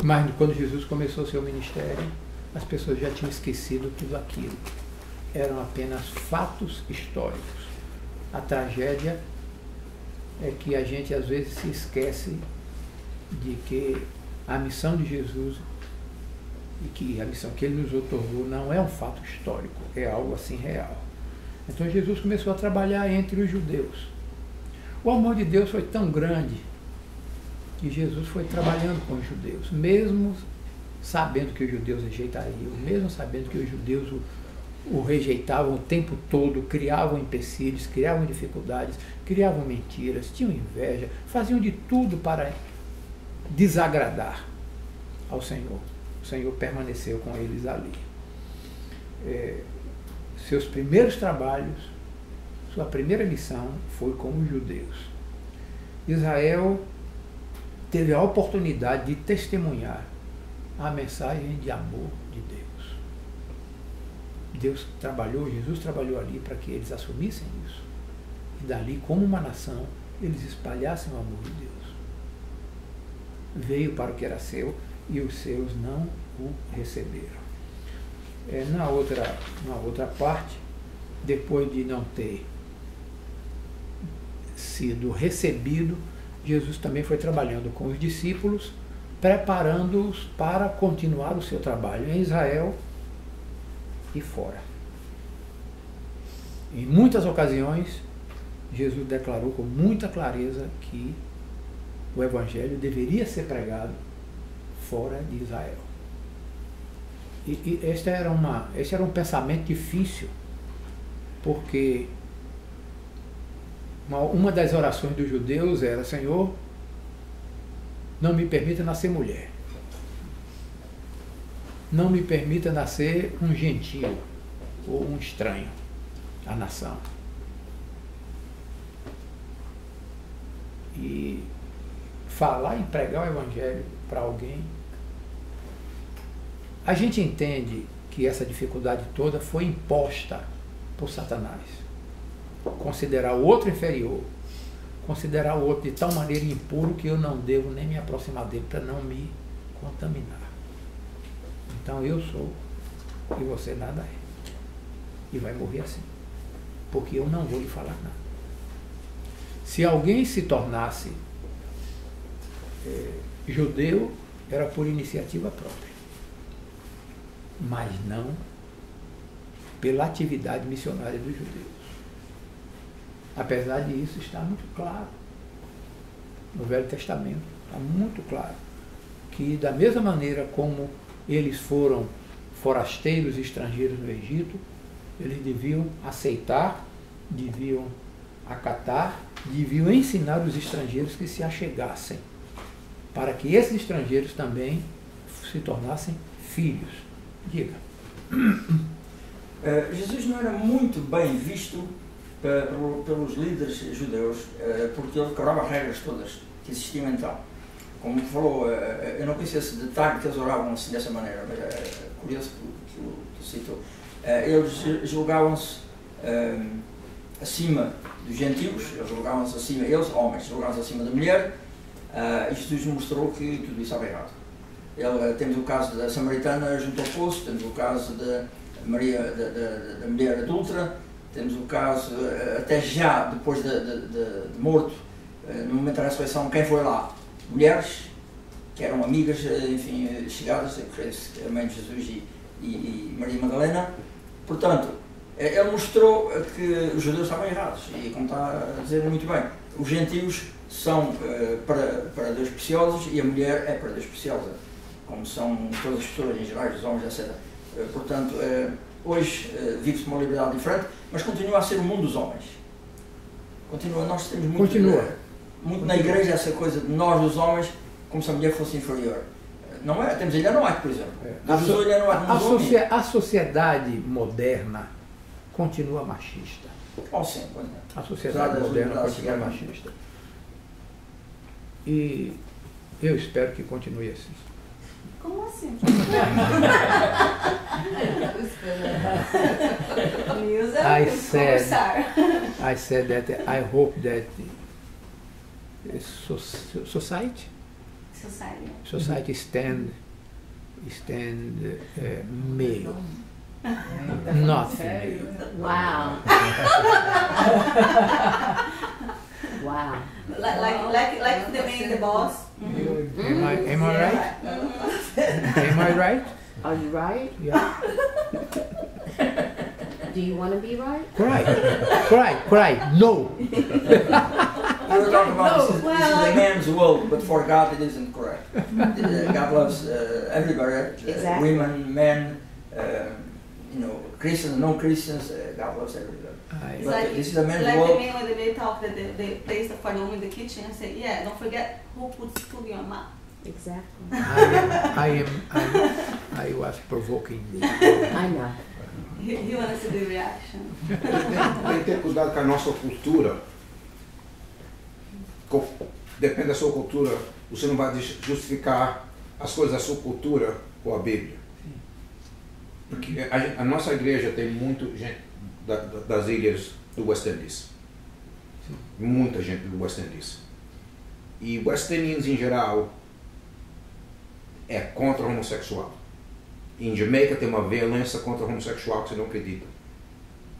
Mas quando Jesus começou o seu ministério, as pessoas já tinham esquecido tudo aquilo. Eram apenas fatos históricos. A tragédia é que a gente às vezes se esquece de que a missão de Jesus e que a missão que ele nos outorgou não é um fato histórico, é algo assim real. Então Jesus começou a trabalhar entre os judeus. O amor de Deus foi tão grande que Jesus foi trabalhando com os judeus, mesmo sabendo que os judeus rejeitariam, mesmo sabendo que os judeus o rejeitavam o tempo todo, criavam empecilhos, criavam dificuldades, criavam mentiras, tinham inveja, faziam de tudo para desagradar ao Senhor. O Senhor permaneceu com eles ali. Seus primeiros trabalhos, sua primeira missão foi com os judeus. Israel teve a oportunidade de testemunhar a mensagem de amor de Deus. Deus trabalhou, Jesus trabalhou ali para que eles assumissem isso. E dali, como uma nação, eles espalhassem o amor de Deus. Veio para o que era seu e os seus não o receberam. Na outra parte, depois de não ter sido recebido, Jesus também foi trabalhando com os discípulos, preparando-os para continuar o seu trabalho em Israel e fora. Em muitas ocasiões, Jesus declarou com muita clareza que o Evangelho deveria ser pregado fora de Israel. E este era um pensamento difícil, porque uma das orações dos judeus era: Senhor, não me permita nascer mulher. Não me permita nascer um gentio ou um estranho à nação. E falar em pregar o Evangelho para alguém, a gente entende que essa dificuldade toda foi imposta por Satanás. Considerar o outro inferior, considerar o outro de tal maneira impuro que eu não devo nem me aproximar dele para não me contaminar. Então eu sou e você nada é. E vai morrer assim, porque eu não vou lhe falar nada. Se alguém se tornasse judeu, era por iniciativa própria, mas não pela atividade missionária dos judeus. Apesar disso, está muito claro no Velho Testamento, está muito claro que da mesma maneira como eles foram forasteiros e estrangeiros no Egito, eles deviam aceitar, deviam acatar, deviam ensinar os estrangeiros que se achegassem, para que esses estrangeiros também se tornassem filhos. Diga. Jesus não era muito bem visto pelos líderes judeus, porque ele quebrava as regras todas que existiam então. Como falou, eu não conhecia esse detalhe que eles oravam assim dessa maneira, mas é curioso que tu citou. Eles julgavam-se acima dos gentios, eles julgavam-se acima, eles, homens, julgavam-se acima da mulher, e Jesus mostrou que tudo isso estava errado. Temos o caso da Samaritana junto ao poço, temos o caso da Maria, da mulher adúltera, temos o caso, até já depois de morto, no momento da ressurreição, quem foi lá? Mulheres, que eram amigas, enfim, chegadas, a mãe de Jesus e Maria Madalena. Portanto, ele mostrou que os judeus estavam errados, e como está a dizer muito bem, os gentios são para Deus preciosos e a mulher é para Deus preciosa, como são todas as pessoas em geral, os homens, etc. Portanto, hoje vive-se uma liberdade diferente, mas continua a ser o mundo dos homens. Nós temos muito na igreja essa coisa de nós, os homens, como se a mulher fosse inferior. Não é? Temos a Ilha White, por exemplo. A sociedade moderna continua machista. Sim, a sociedade moderna continua machista. E eu espero que continue assim. Como assim? I said that I hope that society Society stand male, not female. Wow. Wow. Like the man, the boss. Am I right? Am I right? Are you right? Yeah. Do you want to be right? Cry. No. We were talking about this is a man's world, but for God it isn't correct. God loves everybody, Exactly. women, men, Christians, non-Christians. God loves everybody. It's But like, this is a man's like world. the man when they talk that they place the phone in the kitchen and say, yeah, don't forget who puts food in your mouth. Exactly. I was provoking you. I know. He wants to do reaction. Tem que ter cuidado com a nossa cultura. Depende da sua cultura, você não vai justificar as coisas da sua cultura com a Bíblia. Porque a nossa igreja tem muita gente das ilhas do West Indies. Muita gente do West Indies. E West Indians em geral é contra o homossexual. Em Jamaica tem uma violência contra o homossexual que você não acredita.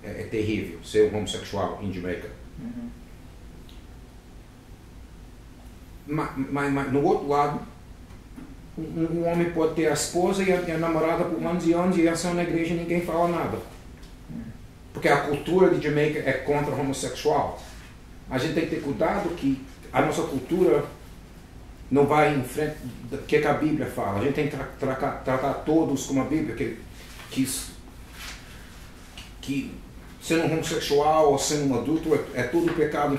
É terrível ser um homossexual em Jamaica. Mas no outro lado, um homem pode ter a esposa e a namorada por anos e anos e eles são na igreja e ninguém fala nada. Porque a cultura de Jamaica é contra o homossexual. A gente tem que ter cuidado que a nossa cultura não vai em frente do que a Bíblia fala. A gente tem que tratar todos como a Bíblia, que sendo um homossexual ou sendo um adulto é tudo pecado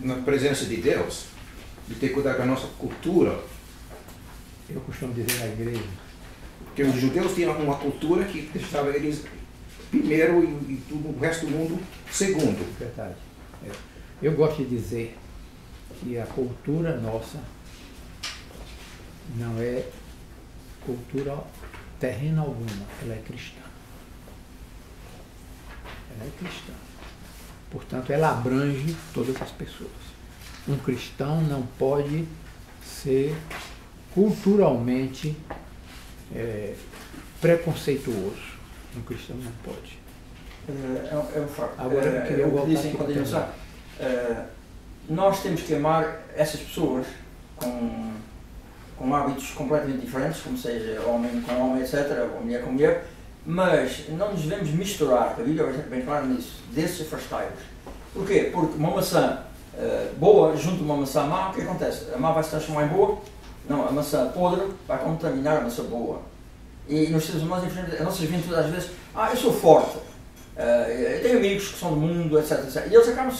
na presença de Deus. E ter cuidado com a nossa cultura. Eu costumo dizer na igreja. Porque os judeus tinham uma cultura que deixava eles primeiro e tudo, o resto do mundo segundo. Verdade. Eu gosto de dizer que a cultura nossa não é cultura terrena alguma, ela é cristã. Ela é cristã. Portanto, ela abrange todas as pessoas. Um cristão não pode ser culturalmente preconceituoso. Um cristão não pode. É um facto. Agora eu queria voltar dizem aqui quando para eles nós temos que amar essas pessoas com hábitos completamente diferentes, como seja homem com homem, etc., ou mulher com mulher, mas não nos devemos misturar, a Bíblia é bem clara nisso, desses afastai-vos. Porquê? Porque uma maçã boa junto a uma maçã má, o que acontece? A má vai se transformar em boa? Não, a maçã podre vai contaminar a maçã boa. E nós seres humanos, a nossa juventude às vezes, eu sou forte, eu tenho amigos que são do mundo, etc, etc. E eles acabam de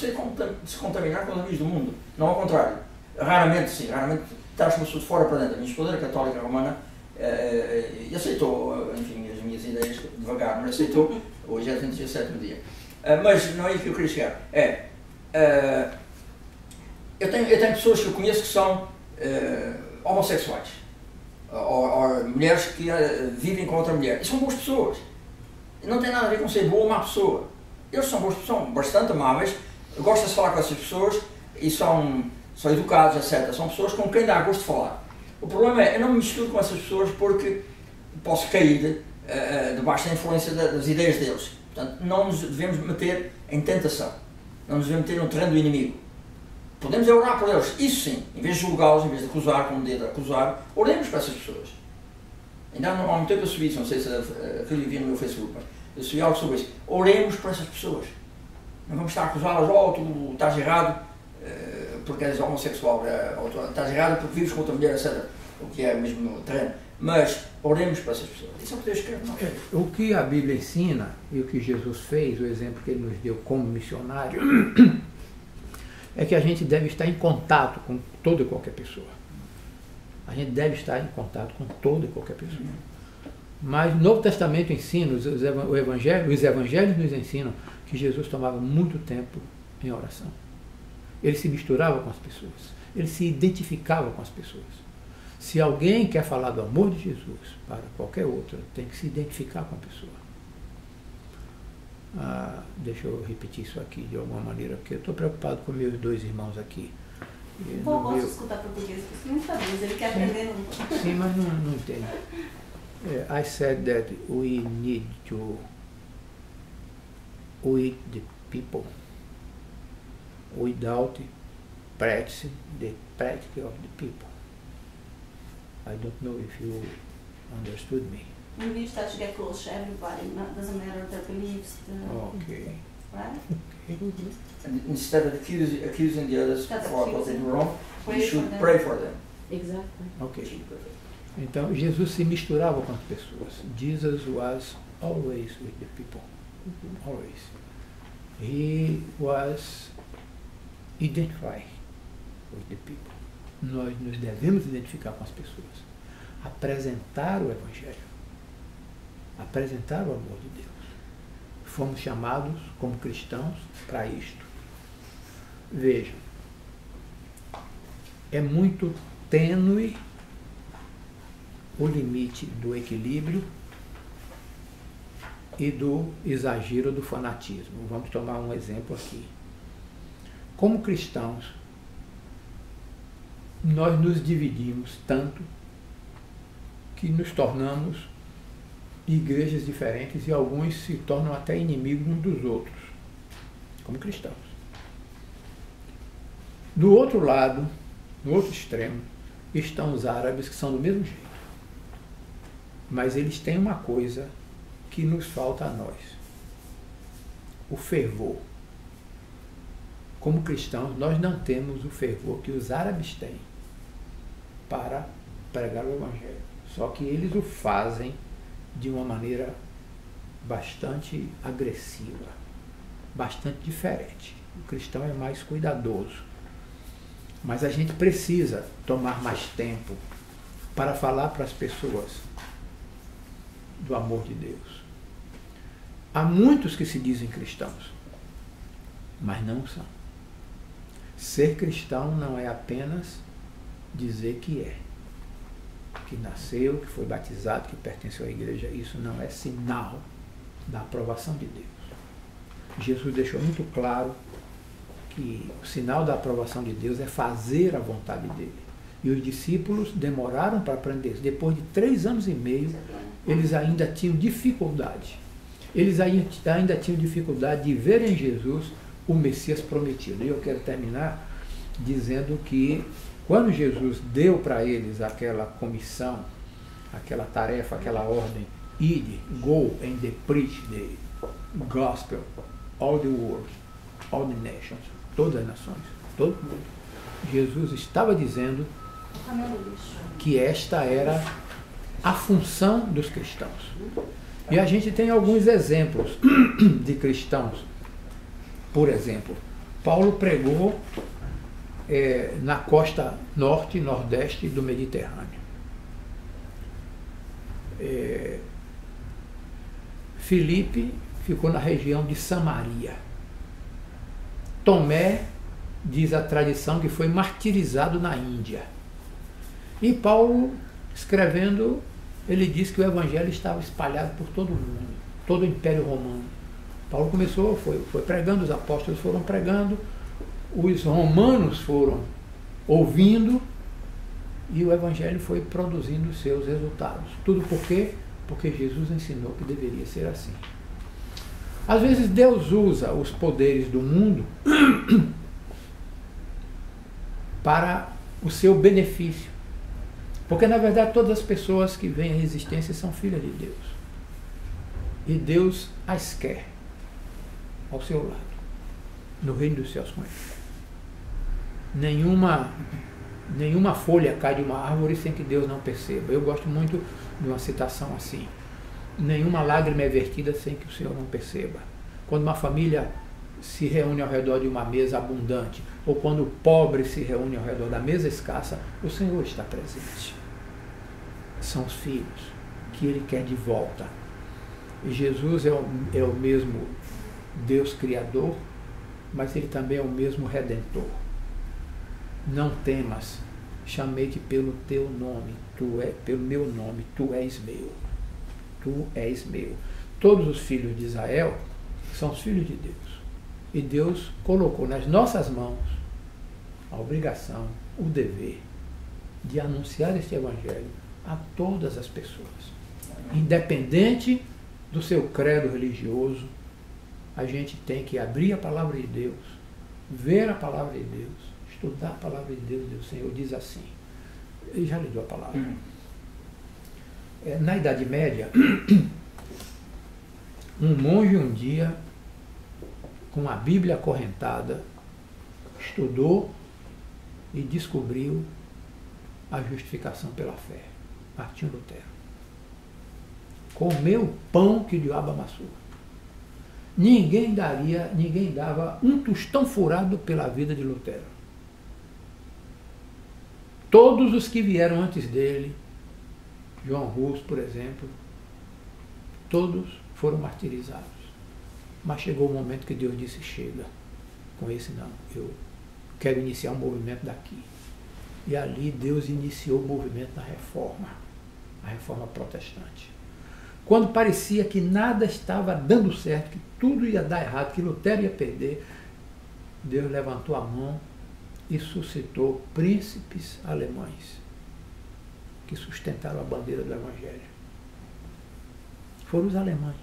se contaminar com os amigos do mundo, não ao contrário. Raramente sim, raramente traz uma pessoa de fora para dentro. A minha esposa era católica romana e aceitou, enfim, as minhas ideias devagar, mas aceitou, hoje é o 37º dia. Mas não é isso que eu queria chegar. Eu tenho pessoas que eu conheço que são homossexuais, ou mulheres que vivem com outra mulher, e são boas pessoas. Não tem nada a ver com ser boa ou má pessoa. Eles são boas pessoas, são bastante amáveis, gostam de falar com essas pessoas e são educados, etc. São pessoas com quem dá gosto de falar. O problema é, eu não me misturo com essas pessoas porque posso cair debaixo da influência das ideias deles. Portanto, não nos devemos meter em tentação, não nos devemos meter no terreno do inimigo. Podemos orar por eles, isso sim, em vez de julgá-los, em vez de acusar, com o dedo acusar, oremos para essas pessoas. Ainda há um tempo eu subi isso, não sei se a Filipe viu no meu Facebook, mas eu subi algo sobre isso. Oremos para essas pessoas. Não vamos estar a acusá-las, tu estás errado porque és homossexual, ou tu estás errado porque vives com outra mulher, etc. O que é mesmo no terreno. Mas oremos para essas pessoas. Isso é o que Deus quer de nós. O que a Bíblia ensina e o que Jesus fez, o exemplo que ele nos deu como missionário, é que a gente deve estar em contato com toda e qualquer pessoa. A gente deve estar em contato com toda e qualquer pessoa. Mas o Novo Testamento ensina, os evangelhos nos ensinam que Jesus tomava muito tempo em oração. Ele se misturava com as pessoas. Ele se identificava com as pessoas. Se alguém quer falar do amor de Jesus para qualquer outra, tem que se identificar com a pessoa. Deixa eu repetir isso aqui de alguma maneira, porque eu estou preocupado com meus dois irmãos aqui. E O povo no gosta de meu- escutar português, porque muita vez ele quer aprender no... Sim, mas não entende. I said that we need to with the people without practicing the practice of the people. I don't know if you understood me. We need to get close to everybody. Doesn't matter their beliefs, Okay. right? And instead of accusing the others Instead of for what they do accusing, wrong, we pray for should them. pray for them. Exactly. Ok. Então, Jesus se misturava com as pessoas. Jesus was always with the people. Always. He was identified with the people. Nós nos devemos identificar com as pessoas. Apresentar o Evangelho. Apresentar o amor de Deus. Fomos chamados, como cristãos, para isto. Vejam, é muito tênue o limite do equilíbrio e do exagero do fanatismo. Vamos tomar um exemplo aqui. Como cristãos, nós nos dividimos tanto que nos tornamos igrejas diferentes e alguns se tornam até inimigos uns dos outros, como cristãos. Do outro lado, no outro extremo, estão os árabes que são do mesmo jeito. Mas eles têm uma coisa que nos falta a nós: o fervor. Como cristãos, nós não temos o fervor que os árabes têm para pregar o Evangelho. Só que eles o fazem de uma maneira bastante agressiva, bastante diferente. O cristão é mais cuidadoso. Mas a gente precisa tomar mais tempo para falar para as pessoas do amor de Deus. Há muitos que se dizem cristãos, mas não são. Ser cristão não é apenas dizer que é, que nasceu, que foi batizado, que pertenceu à igreja. Isso não é sinal da aprovação de Deus. Jesus deixou muito claro que o sinal da aprovação de Deus é fazer a vontade dele. E os discípulos demoraram para aprender isso. Depois de 3 anos e meio, eles ainda tinham dificuldade. Eles ainda tinham dificuldade de ver em Jesus o Messias prometido. E eu quero terminar dizendo que quando Jesus deu para eles aquela comissão, aquela tarefa, aquela ordem, ide, go and preach the gospel, all the world, all the nations, todas as nações, todo mundo. Jesus estava dizendo que esta era a função dos cristãos. E a gente tem alguns exemplos de cristãos. Por exemplo, Paulo pregou na costa norte e nordeste do Mediterrâneo. Filipe ficou na região de Samaria. Tomé, diz a tradição, que foi martirizado na Índia. E Paulo, escrevendo, ele diz que o Evangelho estava espalhado por todo o mundo, todo o Império Romano. Paulo começou, foi pregando, os apóstolos foram pregando, os romanos foram ouvindo e o Evangelho foi produzindo seus resultados. Tudo por quê? Porque Jesus ensinou que deveria ser assim. Às vezes Deus usa os poderes do mundo para o seu benefício. Porque, na verdade, todas as pessoas que vêm à existência são filhas de Deus. E Deus as quer ao seu lado, no reino dos céus com ele. Nenhuma folha cai de uma árvore sem que Deus não perceba. Eu gosto muito de uma citação assim: nenhuma lágrima é vertida sem que o Senhor não perceba. Quando uma família se reúne ao redor de uma mesa abundante, ou quando o pobre se reúne ao redor da mesa escassa, o Senhor está presente. São os filhos que Ele quer de volta. E Jesus é o mesmo Deus Criador, mas Ele também é o mesmo Redentor. Não temas, chamei-te pelo teu nome, pelo meu nome, tu és meu. Tu és meu. Todos os filhos de Israel são os filhos de Deus. E Deus colocou nas nossas mãos a obrigação, o dever de anunciar este Evangelho a todas as pessoas. Independente do seu credo religioso, a gente tem que abrir a palavra de Deus, ver a palavra de Deus, estudar a palavra de Deus. O Senhor diz assim, ele já lhe deu a palavra. Na Idade Média, um monge um dia, com a Bíblia acorrentada, estudou e descobriu a justificação pela fé. Martinho Lutero. Comeu o pão que o diabo amassou. Ninguém dava um tostão furado pela vida de Lutero. Todos os que vieram antes dele, João Hus, por exemplo, todos foram martirizados. Mas chegou o momento que Deus disse, chega, com esse não, eu quero iniciar um movimento daqui. E ali Deus iniciou o movimento da reforma, a reforma protestante. Quando parecia que nada estava dando certo, que tudo ia dar errado, que Lutero ia perder, Deus levantou a mão e suscitou príncipes alemães que sustentaram a bandeira do Evangelho. Foram os alemães.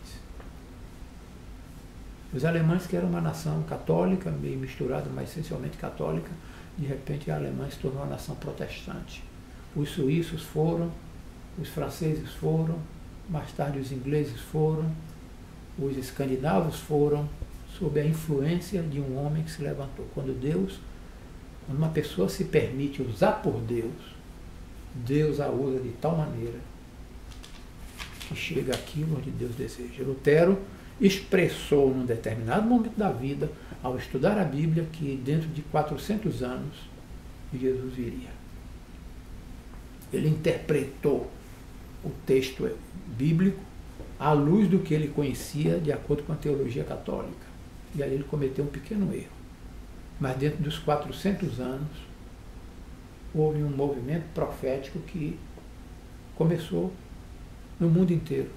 Os alemães, que eram uma nação católica, meio misturada, mas essencialmente católica, de repente a Alemanha se tornou uma nação protestante. Os suíços foram, os franceses foram, mais tarde os ingleses foram, os escandinavos foram, sob a influência de um homem que se levantou. Quando uma pessoa se permite usar por Deus, Deus a usa de tal maneira que chega aquilo onde Deus deseja. Lutero expressou num determinado momento da vida, ao estudar a Bíblia, que dentro de 400 anos Jesus viria. Ele interpretou o texto bíblico à luz do que ele conhecia de acordo com a teologia católica. E aí ele cometeu um pequeno erro. Mas dentro dos 400 anos houve um movimento profético que começou no mundo inteiro.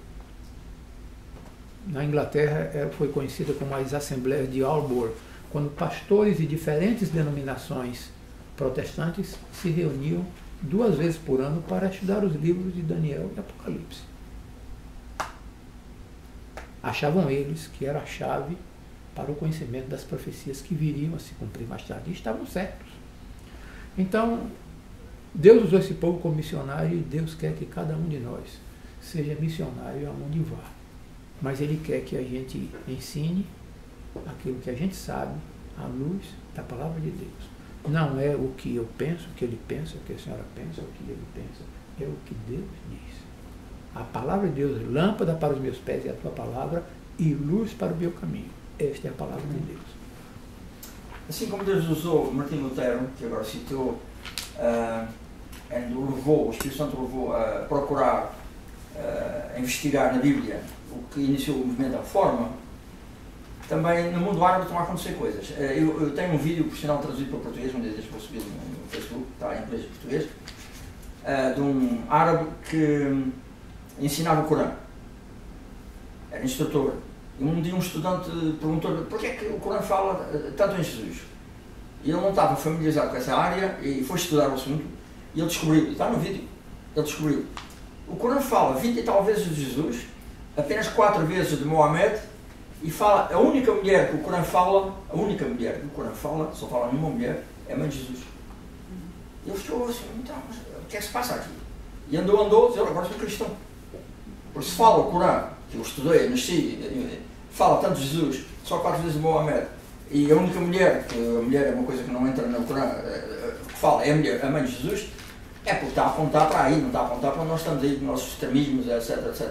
Na Inglaterra foi conhecida como as Assembleias de Albury, quando pastores de diferentes denominações protestantes se reuniam 2 vezes por ano para estudar os livros de Daniel e Apocalipse. Achavam eles que era a chave para o conhecimento das profecias que viriam a se cumprir mais tarde. E estavam certos. Então, Deus usou esse povo como missionário e Deus quer que cada um de nós seja missionário aonde vá. Mas Ele quer que a gente ensine aquilo que a gente sabe à luz da palavra de Deus. Não é o que eu penso, o que ele pensa, o que a senhora pensa, o que ele pensa. É o que Deus diz. A palavra de Deus é lâmpada para os meus pés e a tua palavra e luz para o meu caminho. Esta é a palavra de Deus. Assim como Deus usou Martinho Lutero, que agora citou, o Espírito Santo levou a procurar, a investigar na Bíblia o que iniciou o movimento da reforma, também no mundo árabe estão a acontecer coisas. Eu tenho um vídeo, por sinal, traduzido para o português, um deles vou subir no Facebook, está em inglês e português, de um árabe que ensinava o Corão. Era instrutor. E um dia um estudante perguntou-lhe porquê é que o Corão fala tanto em Jesus. E ele não estava familiarizado com essa área e foi estudar o assunto e ele descobriu, está no vídeo, ele descobriu. O Corão fala 20 e tal vezes de Jesus, apenas 4 vezes de Mohamed, e fala, a única mulher que o Corão fala, só fala numa mulher, é a mãe de Jesus. E ele ficou assim, então, mas o que é que se passa aqui? E andou, disse, agora sou cristão. Porque se fala o Corão, que eu estudei, nasci, fala tanto de Jesus, só 4 vezes de Mohamed, e a única mulher, que a mulher é uma coisa que não entra no Corão, que fala, é a mulher, a mãe de Jesus, é porque está a apontar para aí, não está a apontar para nós estamos aí, nos nossos extremismos, etc, etc.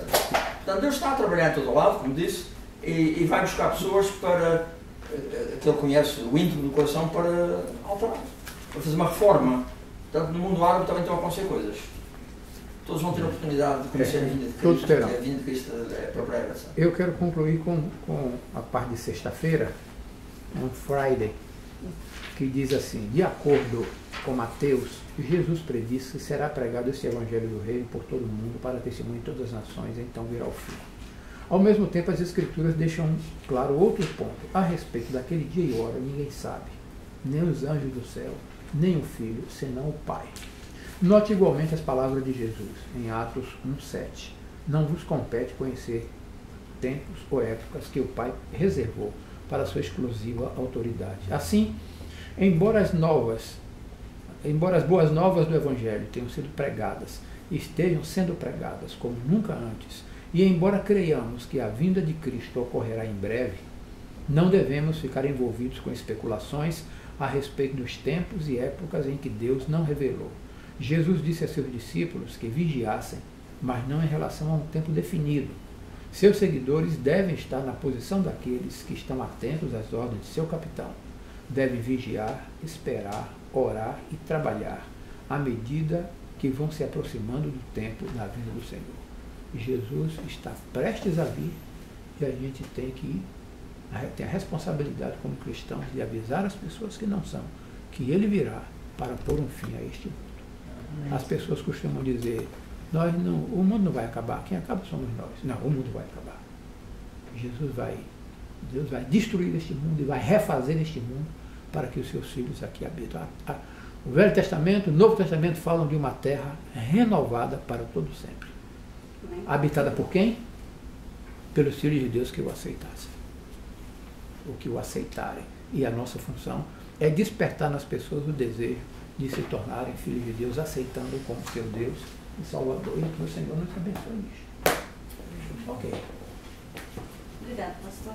Portanto, Deus está a trabalhar em todo lado, como disse, e vai buscar pessoas para, que ele conhece, o íntimo do coração, para alterar, para fazer uma reforma. Portanto, no mundo árabe também estão a acontecer coisas. Todos vão ter a oportunidade de conhecer a vinda de Cristo. Todos terão. A vinda de Cristo é para a pregação. Eu quero concluir com a parte de sexta-feira, um Friday, que diz assim, de acordo com Mateus, Jesus predisse que será pregado esse Evangelho do Reino por todo o mundo para testemunho em todas as nações, então virá o fim. Ao mesmo tempo, as Escrituras deixam claro outro ponto. A respeito daquele dia e hora, ninguém sabe, nem os anjos do céu, nem o Filho, senão o Pai. Note igualmente as palavras de Jesus, em Atos 1,7. Não vos compete conhecer tempos ou épocas que o Pai reservou para sua exclusiva autoridade. Assim, embora as boas novas do Evangelho tenham sido pregadas e estejam sendo pregadas como nunca antes, e embora creiamos que a vinda de Cristo ocorrerá em breve, não devemos ficar envolvidos com especulações a respeito dos tempos e épocas em que Deus não revelou. Jesus disse a seus discípulos que vigiassem, mas não em relação a um tempo definido. Seus seguidores devem estar na posição daqueles que estão atentos às ordens de seu capitão. Devem vigiar, esperar, orar e trabalhar, à medida que vão se aproximando do tempo da vinda do Senhor. Jesus está prestes a vir e a gente tem a responsabilidade como cristãos de avisar as pessoas que não são, que ele virá para pôr um fim a este mundo. As pessoas costumam dizer, o mundo não vai acabar, quem acaba somos nós. Não, o mundo vai acabar. Deus vai destruir este mundo e vai refazer este mundo para que os seus filhos aqui habitem. O Velho Testamento, o Novo Testamento falam de uma terra renovada para todo sempre. Habitada por quem? Pelos filhos de Deus que o aceitassem. Ou que o aceitarem. E a nossa função é despertar nas pessoas o desejo de se tornarem filhos de Deus, aceitando como seu Deus e Salvador. E que o Senhor nos abençoe nisso. Ok. Obrigada, pastor.